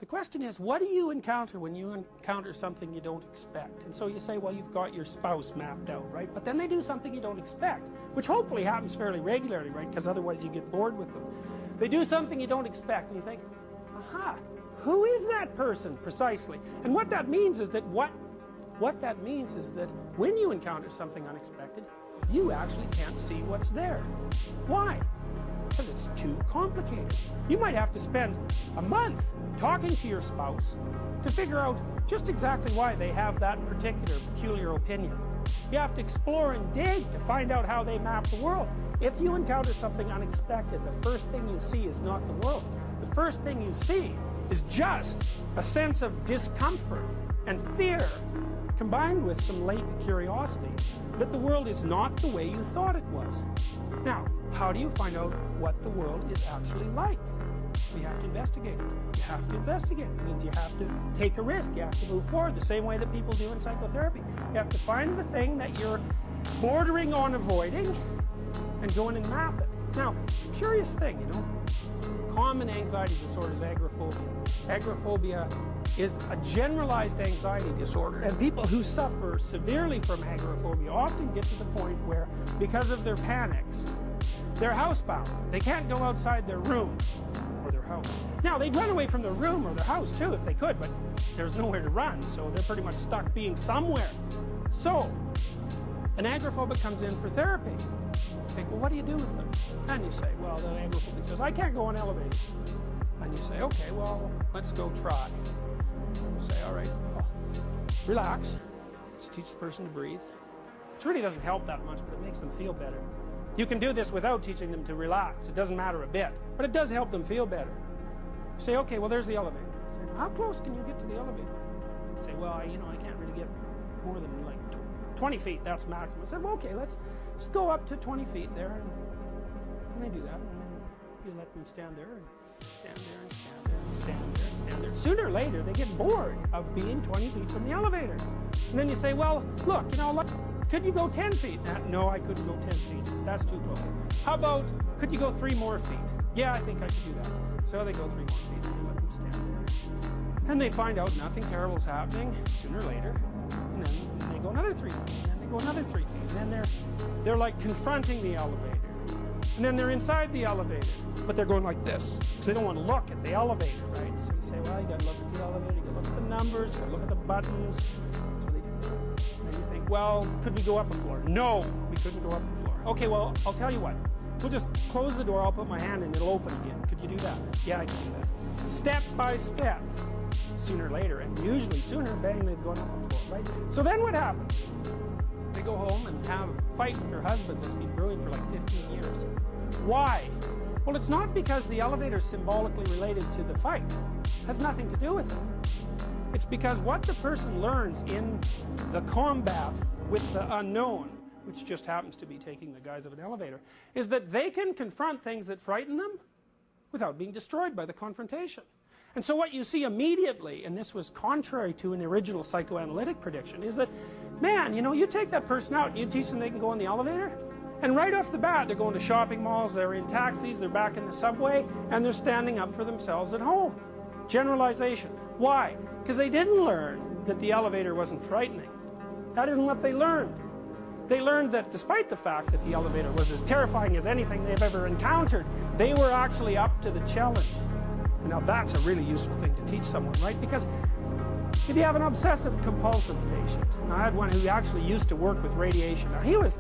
question is, what do you encounter when you encounter something you don't expect? And so you say, well, you've got your spouse mapped out, right? But then they do something you don't expect, which hopefully happens fairly regularly, right? Because otherwise you get bored with them. They do something you don't expect, and you think, aha, who is that person precisely? And what that means is that when you encounter something unexpected, you actually can't see what's there. Why? Because it's too complicated. You might have to spend a month talking to your spouse to figure out just exactly why they have that particular peculiar opinion. You have to explore and dig to find out how they map the world. If you encounter something unexpected, the first thing you see is not the world. The first thing you see is just a sense of discomfort and fear, combined with some latent curiosity that the world is not the way you thought it was. Now, how do you find out what the world is actually like? You have to investigate it. You have to investigate it. It means you have to take a risk. You have to move forward the same way that people do in psychotherapy. You have to find the thing that you're bordering on avoiding and go in and map it. Now, it's a curious thing, you know. Common anxiety disorder is agoraphobia. Agoraphobia is a generalized anxiety disorder, and people who suffer severely from agoraphobia often get to the point where, because of their panics, they're housebound. They can't go outside their room or their house. Now, they'd run away from their room or their house too if they could, but there's nowhere to run, so they're pretty much stuck being somewhere. So, an agoraphobic comes in for therapy. You think, well, what do you do with them? And you say, well, the agoraphobic says, I can't go on elevators. And you say, okay, well, let's go try. And you say, all right, well, relax. Just teach the person to breathe. Which really doesn't help that much, but it makes them feel better. You can do this without teaching them to relax. It doesn't matter a bit, but it does help them feel better. You say, okay, well, there's the elevator. You say, how close can you get to the elevator? You say, well, I can't really get more than like 20 feet. That's maximum. I said, well, okay, let's just go up to 20 feet there. And they do that, and then you let them stand there and stand there and stand there and stand there and stand there. Sooner or later, they get bored of being 20 feet from the elevator. And then you say, well, look, could you go 10 feet? No, I couldn't go 10 feet. That's too close. How about, could you go 3 more feet? Yeah, I think I could do that. So they go 3 more feet, and you let them stand there. And they find out nothing terrible is happening sooner or later. And then they go another 3 feet, and then they go another 3 feet. And then they're like confronting the elevator. And then they're inside the elevator, but they're going like this, because they don't want to look at the elevator, right? So you say, well, you got to look at the elevator, you got to look at the numbers, you got to look at the buttons. So they do that. And then you think, well, could we go up a floor? No, we couldn't go up a floor. Okay, well, I'll tell you what. We'll just close the door, I'll put my hand in, it'll open again. Could you do that? Yeah, I can do that. Step by step, sooner or later, and usually sooner, bang, they've gone up a floor, right? So then what happens? They go home and have a fight with their husband that's been brewing for like 15 years. Why? Well, it's not because the elevator is symbolically related to the fight. It has nothing to do with it. It's because what the person learns in the combat with the unknown, which just happens to be taking the guise of an elevator, is that they can confront things that frighten them without being destroyed by the confrontation. And so what you see immediately, and this was contrary to an original psychoanalytic prediction, is that, man, you take that person out and you teach them they can go in the elevator, and right off the bat, they're going to shopping malls, they're in taxis, they're back in the subway, and they're standing up for themselves at home. Generalization. Why? Because they didn't learn that the elevator wasn't frightening. That isn't what they learned. They learned that despite the fact that the elevator was as terrifying as anything they've ever encountered, they were actually up to the challenge. And now that's a really useful thing to teach someone, right? Because if you have an obsessive compulsive patient, and I had one who actually used to work with radiation. Now he was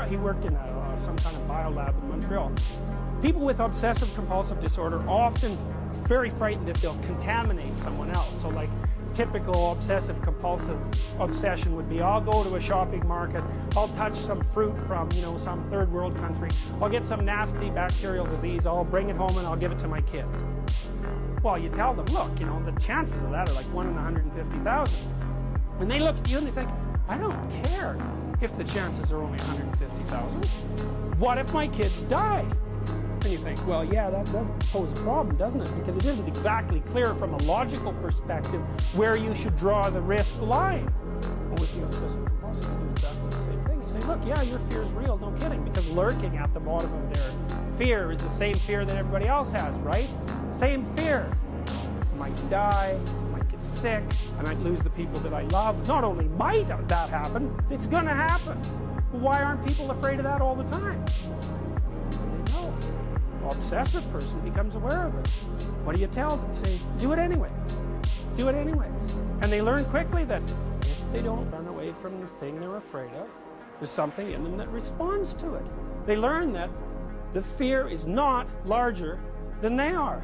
he worked in some kind of biolab in Montreal. People with obsessive compulsive disorder are often very frightened that they'll contaminate someone else. So like typical obsessive compulsive obsession would be, I'll go to a shopping market, I'll touch some fruit from some third world country, I'll get some nasty bacterial disease, I'll bring it home and I'll give it to my kids. Well, you tell them, look, the chances of that are like 1 in 150,000. And they look at you and they think, I don't care if the chances are only 150,000. What if my kids die? And you think, well, yeah, that does pose a problem, doesn't it? Because it isn't exactly clear from a logical perspective where you should draw the risk line. Well, with the obsessive compulsive, you do exactly the same thing. You say, look, yeah, your fear is real, no kidding, because lurking at the bottom of their fear is the same fear that everybody else has, right? Same fear. I might die, I might get sick, I might lose the people that I love. Not only might that happen, it's going to happen. Why aren't people afraid of that all the time? They know. The obsessive person becomes aware of it. What do you tell them? You say, do it anyway. Do it anyways. And they learn quickly that if they don't run away from the thing they're afraid of, there's something in them that responds to it. They learn that the fear is not larger than they are.